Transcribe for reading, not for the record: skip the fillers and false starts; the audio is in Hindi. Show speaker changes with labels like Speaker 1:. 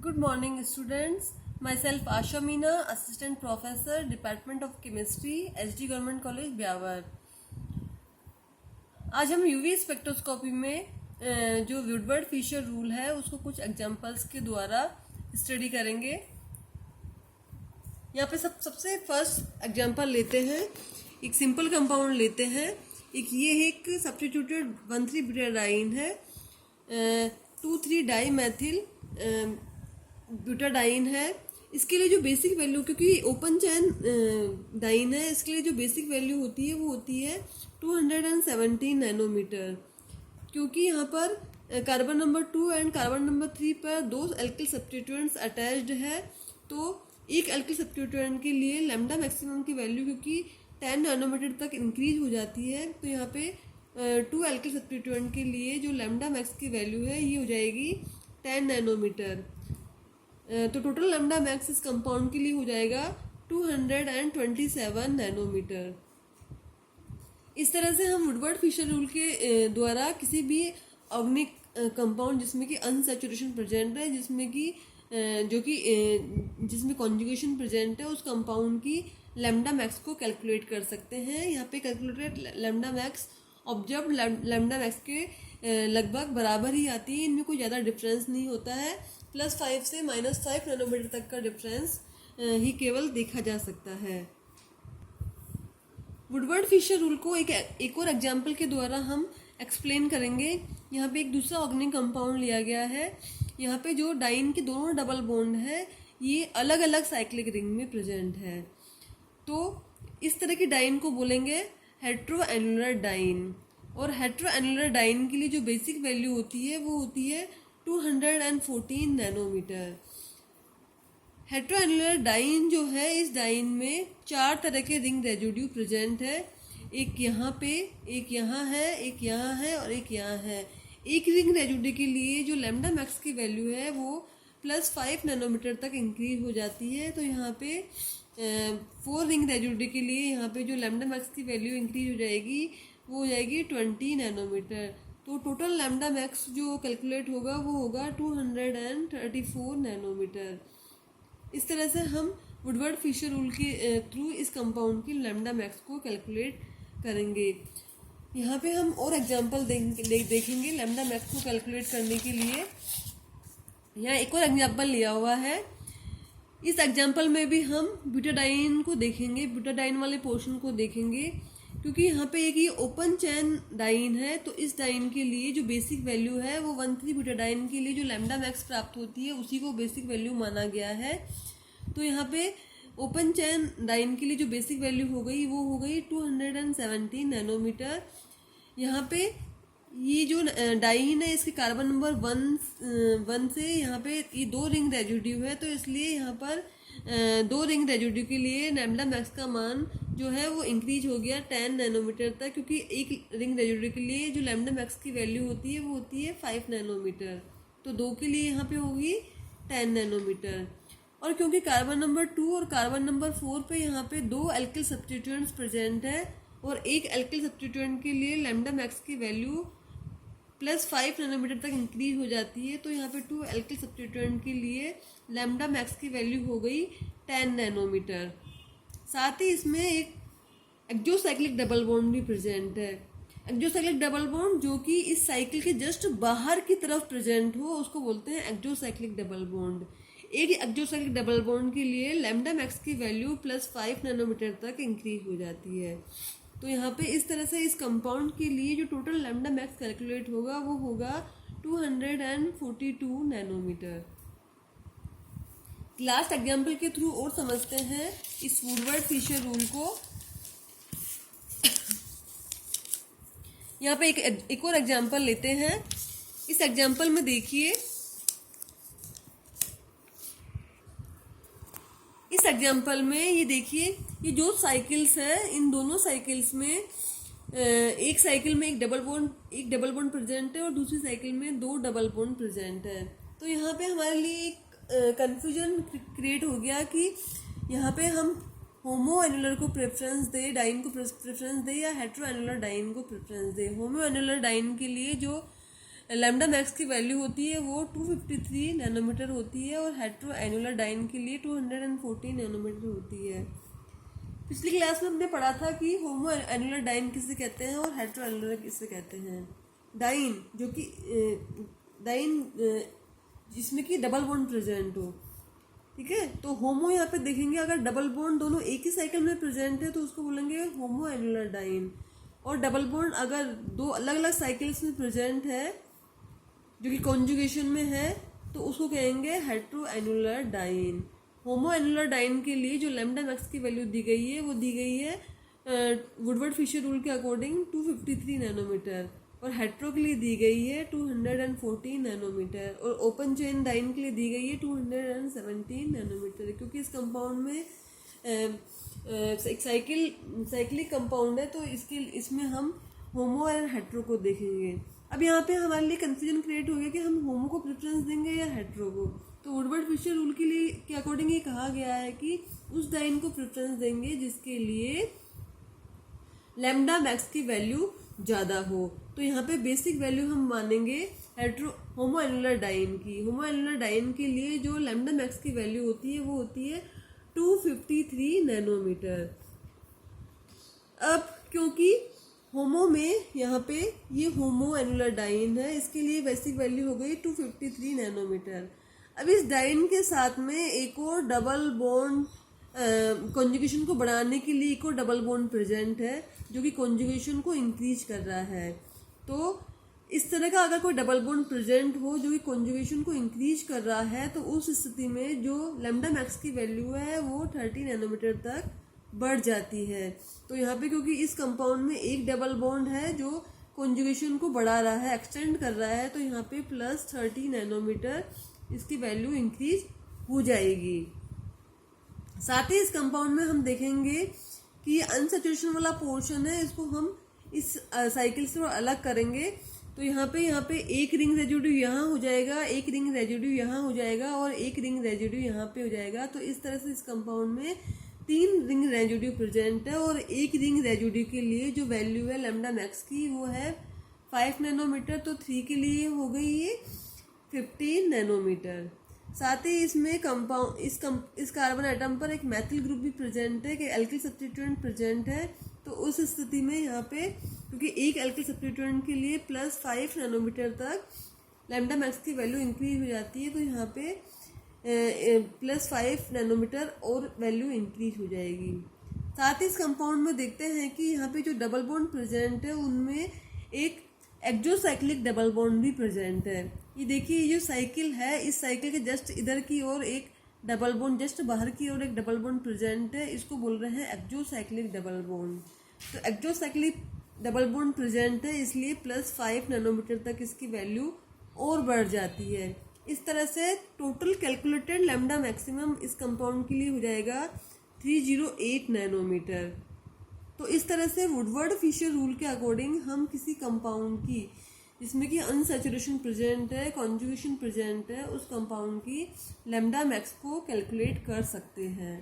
Speaker 1: Good morning, students. Myself Asha Meena, Assistant Professor, Department of Chemistry, SD Government College, Beawar. आज हम यूवी स्पेक्ट्रोस्कोपी में जो वुडवर्ड फिशर रूल है उसको कुछ एग्जांपल्स के द्वारा स्टडी करेंगे। यहाँ पे सबसे फर्स्ट एग्जांपल लेते हैं, एक सिंपल कंपाउंड लेते हैं। ये एक सब्स्टिट्यूटेड 1,3-ब्यूटाडाइन है, 2,3 डाईमेथिल ब्यूटाडाइन है। इसके लिए जो बेसिक वैल्यू, क्योंकि ओपन चैन डाइन है, इसके लिए जो बेसिक वैल्यू होती है वो होती है 217 नैनोमीटर। क्योंकि यहाँ पर carbon number 2 and carbon number 3 पर दो एल्किल सब्स्टिट्यूएंट्स अटैच्ड है, तो एक एल्किल सब्स्टिट्यूएंट के लिए लैम्डा मैक्सिमम की वैल्यू क्योंकि 10 नैनोमीटर तक इंक्रीज हो जाती है, तो यहाँ पे 2 एल्किल सब्स्टिट्यूएंट के लिए जो लैम्डा मैक्स की वैल्यू है ये हो जाएगी 10 नैनोमीटर। तो टोटल लैम्डा मैक्स इस कंपाउंड के लिए हो जाएगा 227 नैनोमीटर। इस तरह से हम वुडवर्ड फिशर रूल के द्वारा किसी भी ऑर्गेनिक कंपाउंड जिसमें कि अनसैचुरेशन प्रेजेंट है, जिसमें कॉन्जुगेशन प्रेजेंट है, उस कंपाउंड की लैम्डा मैक्स को कैलकुलेट कर सकते हैं। यहाँ पे calculated lambda max observe lambda max के लगभग बराबर ही आती है, इनमें कोई ज़्यादा डिफरेंस नहीं होता है। +5 से -5 नैनोमीटर तक का डिफरेंस ही केवल देखा जा सकता है। वुडवर्ड फिशर रूल को एक और एग्जाम्पल के द्वारा हम एक्सप्लेन करेंगे। यहाँ पे एक दूसरा ऑर्गेनिक कंपाउंड लिया गया है। यहाँ पे जो डाइन के दोनों डबल बॉन्ड है ये अलग अलग साइक्लिक रिंग में प्रेजेंट है, तो इस तरह की डाइन को बोलेंगे हेट्रोएनुलर डाइन। और हेट्रोएनुलर डाइन के लिए जो बेसिक वैल्यू होती है वो होती है 214 नैनोमीटर। हेट्रोएनुलर डाइन जो है, इस डाइन में 4 तरह के रिंग रेजिड्यू प्रेजेंट है। एक यहाँ पे, एक यहाँ है, एक यहाँ है और एक यहाँ है। एक रिंग रेजिड्यू के लिए जो लैम्डा मैक्स की वैल्यू है वो +5 नैनोमीटर तक इंक्रीज हो जाती है, तो यहाँ पे 4 रिंग रेजिड्यू के लिए यहाँ पे जो लैम्डा मैक्स की वैल्यू इंक्रीज हो जाएगी वो हो जाएगी 20 नैनोमीटर। तो टोटल लैम्डा मैक्स जो कैलकुलेट होगा वो होगा 234 नैनोमीटर। इस तरह से हम वुडवर्ड फिशर रूल के थ्रू इस कंपाउंड की लैम्डा मैक्स को कैलकुलेट करेंगे। यहाँ पे हम और एग्जांपल देखेंगे लैम्डा मैक्स को कैलकुलेट करने के लिए। यहाँ एक और एग्जांपल लिया हुआ है। इस एग्जांपल में भी हम ब्यूटाडाइन को देखेंगे, ब्यूटाडाइन वाले पोर्शन को देखेंगे, क्योंकि यहाँ पे एक ये ओपन चैन डाइन है, तो इस डाइन के लिए जो बेसिक वैल्यू है वो 1,3-ब्यूटाडाइन के लिए जो लैम्डा मैक्स प्राप्त होती है उसी को बेसिक वैल्यू माना गया है। तो यहाँ पे ओपन चैन डाइन के लिए जो बेसिक वैल्यू हो गई वो हो गई 217 नैनोमीटर। यहाँ पे ये जो डाइन है इसके कार्बन नंबर 1 से यहाँ पे ये 2 रिंग रेजिड्यू है, तो इसलिए यहाँ पर 2 रिंग रेजिड्यू के लिए लैम्डा मैक्स का मान जो है वो इंक्रीज हो गया 10 नैनोमीटर तक, क्योंकि एक रिंग रेजिड्यू के लिए जो लैम्डा मैक्स की वैल्यू होती है वो होती है 5 नैनोमीटर, तो 2 के लिए यहाँ पे होगी 10 नैनोमीटर। और क्योंकि कार्बन नंबर 2 और कार्बन नंबर 4 पे यहाँ पे 2 एल्किल सब्स्टिट्यूएंट्स प्रेजेंट है और एक एल्किल सब्स्टिट्यूएंट के लिए लैम्डा मैक्स की वैल्यू +5 नैनोमीटर तक इंक्रीज हो जाती है, तो यहाँ पे 2 एल्किल सब्स्टिट्यूएंट के लिए लैम्डा मैक्स की वैल्यू हो गई 10 नैनोमीटर। साथ ही इसमें एक एक्जोसाइक्लिक डबल बॉन्ड भी प्रेजेंट है। एक्जोसाइक्लिक डबल बॉन्ड जो कि इस साइकिल के जस्ट बाहर की तरफ प्रेजेंट हो उसको बोलते हैं एक्जोसाइक्लिक डबल बॉन्ड। एक एक्जोसाइक्लिक डबल बॉन्ड के लिए लैम्डा मैक्स की वैल्यू +5 नैनोमीटर तक इंक्रीज हो जाती है। तो यहाँ पे इस तरह से इस कंपाउंड के लिए जो टोटल लैम्डा मैक्स कैलकुलेट होगा वो होगा 242 नैनोमीटर। लास्ट एग्जाम्पल के थ्रू और समझते हैं इस वुडवर्ड फिशर रूल को। यहाँ पे एक और एग्जाम्पल लेते हैं। इस एग्जाम्पल में देखिए, इस एग्जाम्पल में ये देखिए, ये जो साइकिल्स है इन दोनों साइकिल्स में एक साइकिल में एक डबल बॉन्ड प्रेजेंट है और दूसरी साइकिल में 2 डबल बॉन्ड प्रेजेंट है। तो यहाँ पे हमारे लिए एक कंफ्यूजन क्रिएट हो गया कि यहाँ पे हम होमो एनुलर को प्रेफरेंस दे, डाइन को प्रेफरेंस दे या हेट्रो एनुलर डाइन को प्रेफरेंस दे। होमो एनुलर डाइन के लिए जो लैम्डा मैक्स की वैल्यू होती है वो 253 नैनोमीटर होती है, और हेट्रो एनुलर डाइन के लिए 214 नैनोमीटर होती है। पिछली क्लास में हमने पढ़ा था कि होमो एनुलर डाइन किसे कहते हैं और हेट्रो एनुलर किसे कहते हैं। डाइन जो कि डाइन जिसमें कि डबल बॉन्ड प्रेजेंट हो, ठीक है। तो होमो यहाँ पे देखेंगे, अगर डबल बॉन्ड दोनों एक ही साइकिल में प्रेजेंट है तो उसको बोलेंगे होमो एनुलर डाइन, और डबल बॉन्ड अगर दो अलग अलग साइकिल्स में प्रेजेंट है जो कि कॉन्जुगेशन में है तो उसको कहेंगे हेट्रो एनुलर डाइन। होमो एनुलर डाइन के लिए जो लैम्डा मैक्स की वैल्यू दी गई है वो दी गई है वुडवर्ड फिशर रूल के अकॉर्डिंग 253 नैनोमीटर, और हेट्रो के लिए दी गई है 214 नैनोमीटर, और ओपन चेन डाइन के लिए दी गई है 217 नैनोमीटर। क्योंकि इस कंपाउंड में एक साइक्लिक कंपाउंड है तो इसमें हम होमो और हेट्रो को देखेंगे। अब यहाँ पे हमारे लिए कंफ्यूजन क्रिएट हो गया कि हम होमो को प्रेफरेंस देंगे या हेट्रो को। तो वुडवर्ड फिशर रूल के लिए के अकॉर्डिंग ये कहा गया है कि उस डाइन को प्रेफरेंस देंगे जिसके लिए लैम्डा मैक्स की वैल्यू ज़्यादा हो। तो यहाँ पे बेसिक वैल्यू हम मानेंगे होमो एनुलर डाइन की। होमो एनुलर डाइन के लिए जो लैम्डा मैक्स की वैल्यू होती है वो होती है 253 नैनोमीटर। अब क्योंकि होमो में यहाँ पे ये होमो एनुलर डाइन है, इसके लिए बेसिक वैल्यू हो गई 253 नैनोमीटर। अब इस डाइन के साथ में एक और डबल बॉन्ड कॉन्जुगेशन को बढ़ाने के लिए एक और डबल बॉन्ड प्रेजेंट है जो कि कॉन्जुगेशन को इंक्रीज कर रहा है। तो इस तरह का अगर कोई डबल बॉन्ड प्रेजेंट हो जो कि कॉन्जुगेशन को इंक्रीज कर रहा है तो उस स्थिति में जो लैम्डा मैक्स की वैल्यू है वो 30 नैनोमीटर तक बढ़ जाती है। तो यहाँ पे क्योंकि इस कंपाउंड में एक डबल बॉन्ड है जो कॉन्जुगेशन को बढ़ा रहा है, एक्सटेंड कर रहा है, तो यहाँ पे +30 नैनोमीटर इसकी वैल्यू इंक्रीज हो जाएगी। साथ ही इस कंपाउंड में हम देखेंगे कि अनसैचुरेशन वाला पोर्शन है, इसको हम इस साइकिल से अलग करेंगे। तो यहाँ पे एक रिंग रेजिड्यू यहाँ हो जाएगा, एक रिंग रेजिड्यू यहाँ हो जाएगा और एक रिंग रेजिड्यू यहाँ पे हो जाएगा। तो इस तरह से इस कंपाउंड में 3 रिंग रेजिड्यू प्रेजेंट है, और एक रिंग रेजिड्यू के लिए जो वैल्यू है लैम्डा मैक्स की वो है 5 नैनोमीटर। तो 3 के लिए हो गई ये 15 नैनोमीटर। साथ ही इसमें कंपाउंड इस कार्बन आइटम पर एक मैथिल ग्रुप भी प्रेजेंट है कि एल्किल सब्स्टिट्यूएंट प्रेजेंट है। तो उस स्थिति में यहाँ पे क्योंकि एक एल्किल सब्स्टिट्यूएंट के लिए +5 नैनोमीटर तक लैम्डा मैक्स की वैल्यू इंक्रीज हो जाती है। तो यहाँ पे +5 नैनोमीटर और वैल्यू इंक्रीज हो जाएगी। साथ ही इस कंपाउंड में देखते हैं कि यहाँ पे जो डबल बॉन्ड प्रेजेंट है उनमें एक एक्सोसाइक्लिक डबल बॉन्ड भी प्रेजेंट है। ये देखिए, ये जो साइकिल है इस साइकिल के जस्ट इधर की ओर एक डबल बॉन्ड, जस्ट बाहर की ओर एक डबल बॉन्ड प्रेजेंट है, इसको बोल रहे हैं एक्सोसाइक्लिक डबल बॉन्ड। तो एक्सोसाइक्लिक डबल बॉन्ड प्रेजेंट है इसलिए +5 नैनोमीटर तक इसकी वैल्यू और बढ़ जाती है। इस तरह से टोटल कैलकुलेटेड लैम्डा मैक्सिमम इस कंपाउंड के लिए हो जाएगा 308 नैनोमीटर। तो इस तरह से वुडवर्ड फिशर रूल के अकॉर्डिंग हम किसी कंपाउंड की जिसमें कि अनसैचुरेशन प्रेजेंट है, कॉन्जुगेशन प्रेजेंट है, उस कंपाउंड की लैम्डा मैक्स को कैलकुलेट कर सकते हैं।